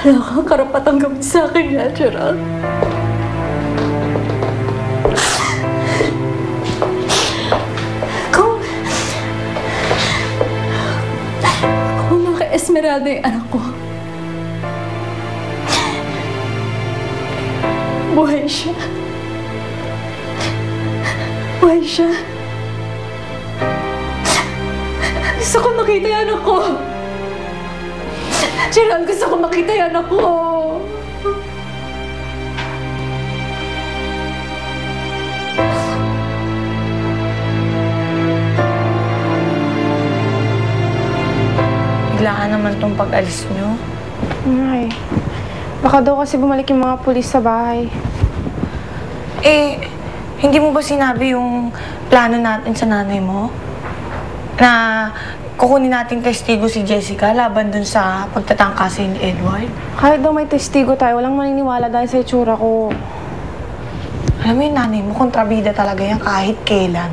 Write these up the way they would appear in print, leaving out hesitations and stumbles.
Wala kang karapatang gawin sa akin yan, Gerald. Kung naka-Esmeralda yung anak ko, buhay siya. Buhay siya. Gusto ko makita yung anak ko. Gerald, gusto ko makita yung anak ko. Biglaan naman tong pag-alis nyo. Ay, baka daw kasi bumalik yung mga pulis sa bahay. Eh, hindi mo ba sinabi yung plano natin sa nanay mo? Na kukunin nating testigo si Jessica laban dun sa pagtatangkasin ni Edward? Kahit daw may testigo tayo, walang maniniwala dahil sa itsura ko. Alam mo yung nanay mo, kontrabida talaga yan kahit kailan.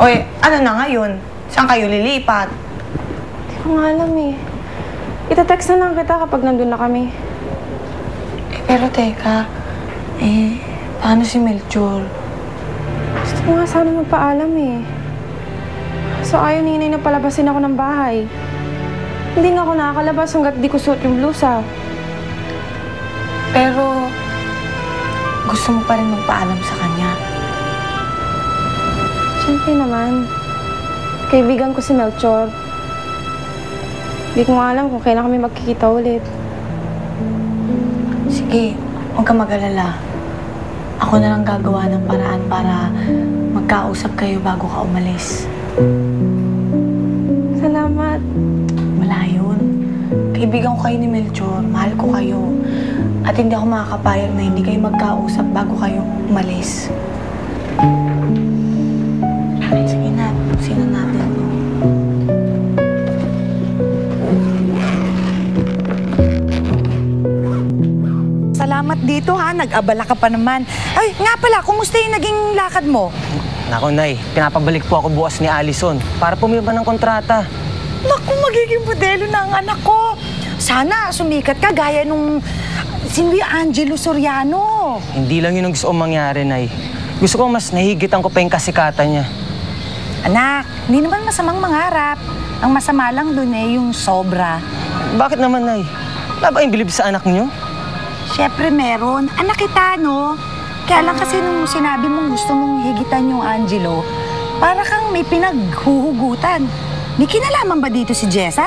Oy, ano na ngayon? Saan kayo lilipat? Hindi ko nga alam eh. Itatext na lang kita kapag nandun na kami. Eh, pero teka, paano si Melchor? Gusto ko nga sana magpaalam eh. So ayaw ni Inay na palabasin ako ng bahay. Hindi nga ako nakakalabas hanggat di ko suot yung blusa. Pero, gusto mo pa rin magpaalam sa kanya? Siyempre naman. Kaibigan ko si Melchor. Hindi ko nga alam kung kailan kami magkikita ulit. Sige, huwag ka mag-alala. Ako na lang gagawa ng paraan para magkausap kayo bago ka umalis. Salamat. Wala yun. Kaibigan ko kayo ni Melchor, mahal ko kayo. At hindi ako makakapayag na hindi kayo magkausap bago kayo umalis. Sige na, sino natin to? Salamat dito ha, nag-abala ka pa naman. Ay, nga pala, kumusta yung naging lakad mo? Naku, Nay, pinapabalik po ako bukas ni Allison para pumirma ng kontrata. Naku, magiging modelo na ang anak ko. Sana sumikat ka gaya nung si Angelo Soriano. Hindi lang yun ang gusto kong mangyari, Nay. Gusto ko mas nahigitan ko pa yung kasikatan niya. Anak, hindi naman masamang mangarap. Ang masama lang dun yung sobra. Bakit naman, Nay? Wala ba yung bilib sa anak niyo? Siyempre meron. Anak kita, no? Kaya lang kasi nung sinabi mong gusto mong higitan yung Angelo, para kang may pinaghuhugutan. May kinalaman ba dito si Jessa?